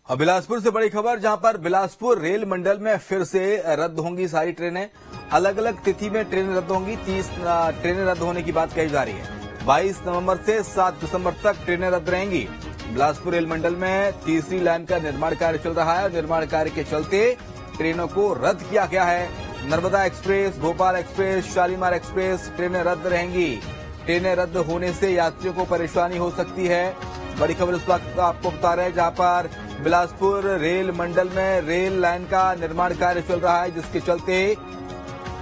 और बिलासपुर से बड़ी खबर, जहां पर बिलासपुर रेल मंडल में फिर से रद्द होंगी सारी ट्रेनें। अलग अलग तिथि में ट्रेनें रद्द होंगी। 30 ट्रेनें रद्द होने की बात कही जा रही है। 22 नवंबर से 7 दिसंबर तक ट्रेनें रद्द रहेंगी। बिलासपुर रेल मंडल में तीसरी लाइन का निर्माण कार्य चल रहा है। निर्माण कार्य के चलते ट्रेनों को रद्द किया गया है। Narmada express, Bhopal express, Shalimar express ट्रेनें रद्द रहेंगी। ट्रेनें रद्द होने से यात्रियों को परेशानी हो सकती है। बड़ी खबर इस वक्त आपको बता रहे हैं, जहां पर बिलासपुर रेल मंडल में रेल लाइन का निर्माण कार्य चल रहा है, जिसके चलते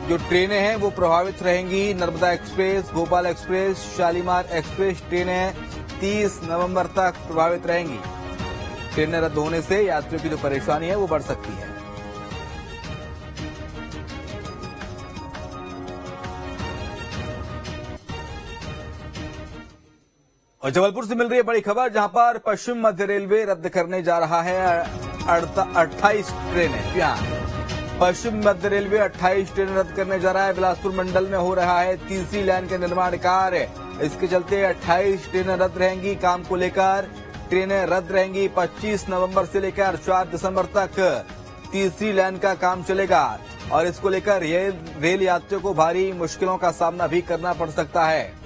जो ट्रेनें हैं वो प्रभावित रहेंगी। Narmada express, Bhopal express, Shalimar express ट्रेनें 30 नवंबर तक प्रभावित रहेंगी। ट्रेनें रद्द होने से यात्रियों की जो परेशानी है वो बढ़ सकती है। और जबलपुर से मिल रही है बड़ी खबर, जहां पर पश्चिम मध्य रेलवे रद्द करने जा रहा है 28 ट्रेनें। पश्चिम मध्य रेलवे 28 ट्रेनें रद्द करने जा रहा है। बिलासपुर मंडल में हो रहा है तीसरी लाइन के निर्माण कार्य। इसके चलते 28 ट्रेनें रद्द रहेंगी। काम को लेकर ट्रेनें रद्द रहेंगी। 25 नवंबर से लेकर 4 दिसंबर तक तीसरी लाइन का काम चलेगा और इसको लेकर रेल यात्रियों को भारी मुश्किलों का सामना भी करना पड़ सकता है।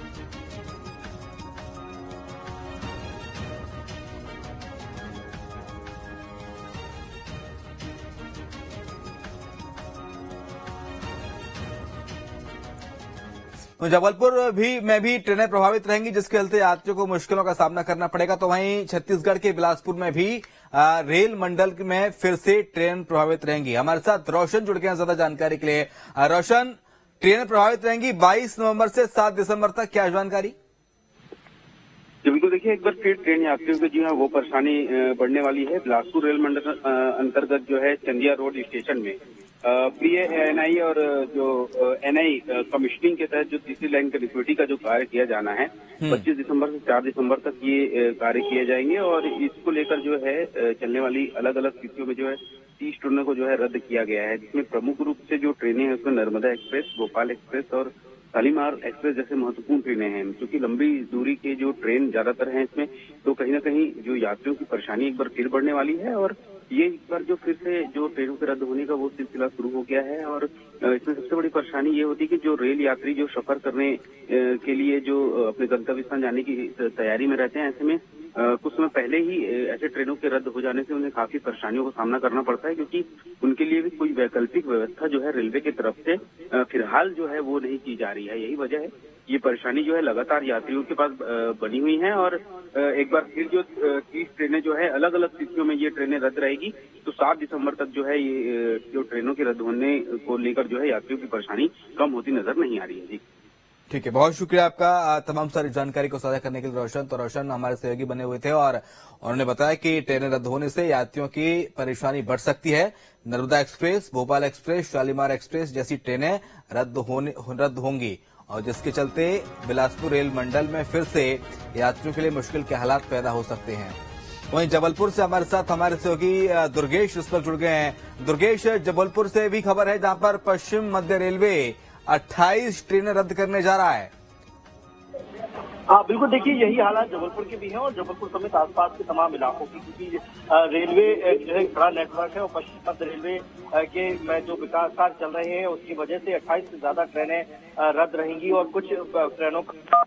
तो जबलपुर में भी ट्रेनें प्रभावित रहेंगी, जिसके चलते यात्रियों को मुश्किलों का सामना करना पड़ेगा। तो वहीं छत्तीसगढ़ के बिलासपुर में भी रेल मंडल में फिर से ट्रेन प्रभावित रहेंगी। हमारे साथ रोशन जुड़ गए हैं ज्यादा जानकारी के लिए। रोशन, ट्रेनें प्रभावित रहेंगी 22 नवंबर से 7 दिसंबर तक, क्या जानकारी? जी बिल्कुल, देखिए एक बार फिर ट्रेन यात्रियों की जो है वो परेशानी बढ़ने वाली है। बिलासपुर रेल मंडल अंतर्गत जो है चंदिया रोड स्टेशन में प्रिय एनआई और जो एनआई कमीशनिंग के तहत जो तीसरी लाइन कनेक्टिविटी का जो कार्य किया जाना है 25 दिसंबर से 4 दिसंबर तक ये कार्य किए जाएंगे और इसको लेकर जो है चलने वाली अलग अलग तिथियों में जो है 30 ट्रेनों को जो है रद्द किया गया है, जिसमें प्रमुख रूप से जो ट्रेनें हैं उसमें नर्मदा एक्सप्रेस, भोपाल एक्सप्रेस और शालीमार एक्सप्रेस जैसे महत्वपूर्ण ट्रेनें हैं। क्योंकि लंबी दूरी के जो ट्रेन ज्यादातर हैं इसमें, तो कहीं ना कहीं जो यात्रियों की परेशानी एक बार फिर बढ़ने वाली है और ये एक बार जो फिर से जो ट्रेनों के रद्द होने का वो सिलसिला शुरू हो गया है। और इसमें सबसे बड़ी परेशानी ये होती है कि जो रेल यात्री जो सफर करने के लिए जो अपने गंतव्य स्थान जाने की तैयारी में रहते हैं, ऐसे में कुछ समय पहले ही ऐसे ट्रेनों के रद्द हो जाने से उन्हें काफी परेशानियों का सामना करना पड़ता है, क्योंकि उनके लिए भी कोई वैकल्पिक व्यवस्था जो है रेलवे की तरफ से फिलहाल जो है वो नहीं की जा रही है। यही वजह है, ये परेशानी जो है लगातार यात्रियों के पास बनी हुई है और एक बार फिर जो 30 ट्रेनें जो है अलग अलग तिथियों में ये ट्रेनें रद्द रहेगी। तो 7 दिसंबर तक जो है ये जो ट्रेनों के रद्द होने को लेकर जो है यात्रियों की परेशानी कम होती नजर नहीं आ रही है। जी ठीक है, बहुत शुक्रिया आपका तमाम सारी जानकारी को साझा करने के लिए रोशन। तो रोशन हमारे सहयोगी बने हुए थे और उन्होंने बताया कि ट्रेनें रद्द होने से यात्रियों की परेशानी बढ़ सकती है। Narmada express, Bhopal express, Shalimar express जैसी ट्रेनें रद्द होंगी और जिसके चलते बिलासपुर रेल मंडल में फिर से यात्रियों के लिए मुश्किल के हालात पैदा हो सकते हैं। वहीं जबलपुर से हमारे साथ हमारे सहयोगी दुर्गेश इस पर जुड़ गए हैं। दुर्गेश, जबलपुर से भी खबर है, जहां पर पश्चिम मध्य रेलवे 28 ट्रेनें रद्द करने जा रहा है। हाँ बिल्कुल, देखिए यही हालात जबलपुर के भी हैं और जबलपुर समेत आसपास के तमाम इलाकों की, क्योंकि रेलवे जो है बड़ा नेटवर्क है और पश्चिम मध्य रेलवे के में जो विकास कार्य चल रहे हैं उसकी वजह से 28 से ज्यादा ट्रेनें रद्द रहेंगी और कुछ ट्रेनों का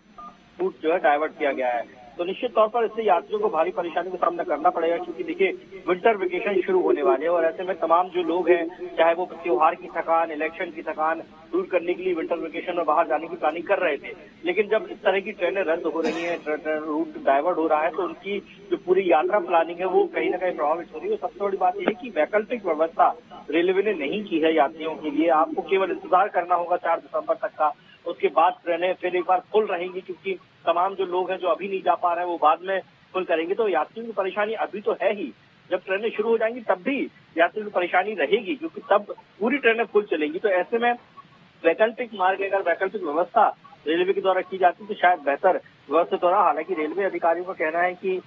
रूट जो है डाइवर्ट किया गया है। तो निश्चित तौर पर इससे यात्रियों को भारी परेशानी का सामना करना पड़ेगा, क्योंकि देखिए विंटर वेकेशन शुरू होने वाले हैं और ऐसे में तमाम जो लोग हैं, चाहे वो त्योहार की थकान, इलेक्शन की थकान दूर करने के लिए विंटर वेकेशन में बाहर जाने की प्लानिंग कर रहे थे, लेकिन जब इस तरह की ट्रेनें रद्द हो रही हैं, रूट डाइवर्ट हो रहा है, तो उनकी जो पूरी यात्रा प्लानिंग है वो कहीं ना कहीं प्रभावित हो रही है। सबसे बड़ी बात यह है कि वैकल्पिक व्यवस्था रेलवे ने नहीं की है यात्रियों के लिए। आपको केवल इंतजार करना होगा 4 दिसंबर तक का, उसके बाद ट्रेनें फिर एक बार फुल रहेंगी, क्योंकि तमाम जो लोग हैं जो अभी नहीं जा पा रहे हैं वो बाद में फुल करेंगे। तो यात्रियों की परेशानी अभी तो है ही, जब ट्रेनें शुरू हो जाएंगी तब भी यात्रियों की परेशानी रहेगी, क्योंकि तब पूरी ट्रेनें फुल चलेंगी। तो ऐसे में वैकल्पिक मार्ग, अगर वैकल्पिक व्यवस्था रेलवे के द्वारा की जाती तो शायद बेहतर व्यवस्थित हो रहा। हालांकि रेलवे अधिकारियों का कहना है कि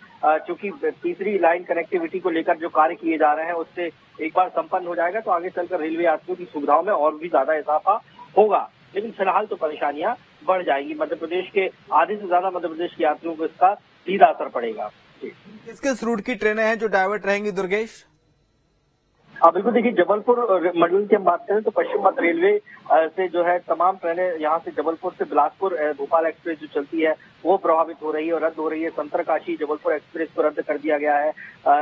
चूंकि तीसरी लाइन कनेक्टिविटी को लेकर जो कार्य किए जा रहे हैं उससे एक बार संपन्न हो जाएगा तो आगे चलकर रेलवे यात्रियों की सुविधाओं में और भी ज्यादा इजाफा होगा, लेकिन फिलहाल तो परेशानियां बढ़ जाएंगी। मध्य प्रदेश के आधे से ज्यादा मध्य प्रदेश के यात्रियों को इसका सीधा असर पड़ेगा। किस किस रूट की ट्रेनें हैं जो डाइवर्ट रहेंगी दुर्गेश? बिल्कुल देखिए, जबलपुर मंडल की हम बात करें तो पश्चिम मध्य रेलवे से जो है तमाम ट्रेनें यहाँ से जबलपुर से बिलासपुर भोपाल एक्सप्रेस जो चलती है वो प्रभावित हो रही है और रद्द हो रही है। संतरकाशी जबलपुर एक्सप्रेस को रद्द कर दिया गया है।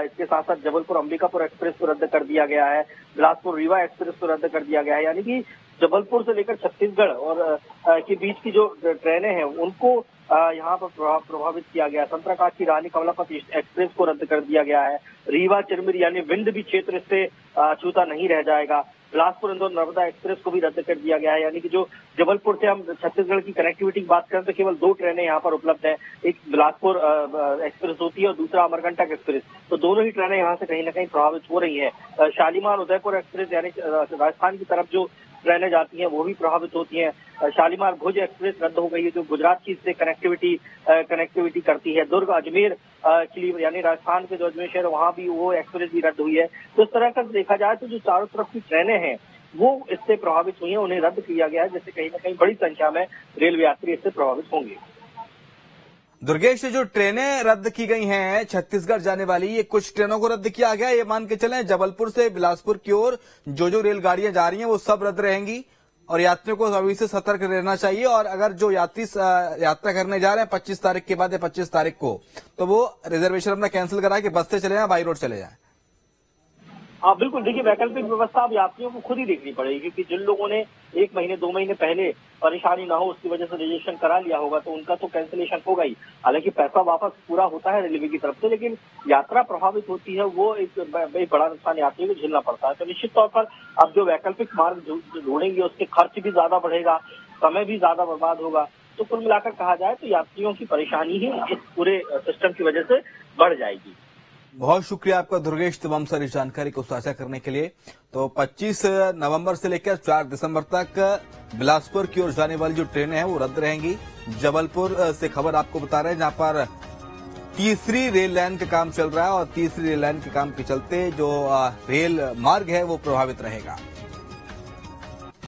इसके साथ साथ जबलपुर अंबिकापुर एक्सप्रेस को रद्द कर दिया गया है। बिलासपुर रीवा एक्सप्रेस को रद्द कर दिया गया है। यानी कि जबलपुर से लेकर छत्तीसगढ़ और के बीच की जो ट्रेनें हैं उनको यहाँ पर प्रभावित किया गया। संतरकाशी रानी कमलापति एक्सप्रेस को रद्द कर दिया गया है। रीवा चिरमिरी यानी विंध्य भी क्षेत्र से छूता नहीं रह जाएगा। बिलासपुर इंदौर नर्मदा एक्सप्रेस को भी रद्द कर दिया गया है। यानी कि जो जबलपुर से हम छत्तीसगढ़ की कनेक्टिविटी की बात करें तो केवल 2 ट्रेनें यहाँ पर उपलब्ध है। एक बिलासपुर एक्सप्रेस होती है और दूसरा अमरकंटक एक्सप्रेस। तो दोनों ही ट्रेनें यहाँ से कहीं ना कहीं प्रभावित हो रही है। शालीमार उदयपुर एक्सप्रेस यानी राजस्थान की तरफ जो ट्रेनें जाती हैं वो भी प्रभावित होती हैं। शालीमार भुज एक्सप्रेस रद्द हो गई है जो गुजरात की इससे कनेक्टिविटी करती है। दुर्ग अजमेर यानी राजस्थान के जो अजमेर शहर वहाँ भी वो एक्सप्रेस भी रद्द हुई है। तो इस तरह का देखा जाए तो जो चारों तरफ की ट्रेनें हैं वो इससे प्रभावित हुई हैं, उन्हें रद्द किया गया है, जिससे कहीं ना कहीं बड़ी संख्या में रेलवे यात्री इससे प्रभावित होंगे। दुर्गेश, जो ट्रेनें रद्द की गई हैं छत्तीसगढ़ जाने वाली, ये कुछ ट्रेनों को रद्द किया गया, ये मान के चलें जबलपुर से बिलासपुर की ओर जो रेलगाड़ियां जा रही हैं वो सब रद्द रहेंगी और यात्रियों को अभी से सतर्क रहना चाहिए। और अगर जो यात्री यात्रा करने जा रहे हैं 25 तारीख के बाद या 25 तारीख को, तो वो रिजर्वेशन अपना कैंसिल करा के बस से चले जाए, बाई रोड चले जाए। बिल्कुल देखिए, वैकल्पिक व्यवस्था अब यात्रियों को खुद ही देखनी पड़ेगी, क्योंकि जिन लोगों ने 1 महीने 2 महीने पहले परेशानी ना हो उसकी वजह से रजिस्ट्रेशन करा लिया होगा तो उनका तो कैंसिलेशन होगा ही। हालांकि पैसा वापस पूरा होता है रेलवे की तरफ से, लेकिन यात्रा प्रभावित होती है वो एक बड़ा नुकसान यात्रियों को झेलना पड़ता है। तो निश्चित तौर पर अब जो वैकल्पिक मार्ग ढूंढेंगे उसके खर्च भी ज्यादा बढ़ेगा, समय भी ज्यादा बर्बाद होगा। तो कुल मिलाकर कहा जाए तो यात्रियों की परेशानी ही इस पूरे सिस्टम की वजह से बढ़ जाएगी। बहुत शुक्रिया आपका दुर्गेश, तमाम सारी जानकारी को साझा करने के लिए। तो 25 नवंबर से लेकर 4 दिसंबर तक बिलासपुर की ओर जाने वाली जो ट्रेनें हैं वो रद्द रहेंगी। जबलपुर से खबर आपको बता रहे हैं जहां पर तीसरी रेल लाइन का काम चल रहा है और तीसरी रेल लाइन के काम के चलते जो रेल मार्ग है वो प्रभावित रहेगा।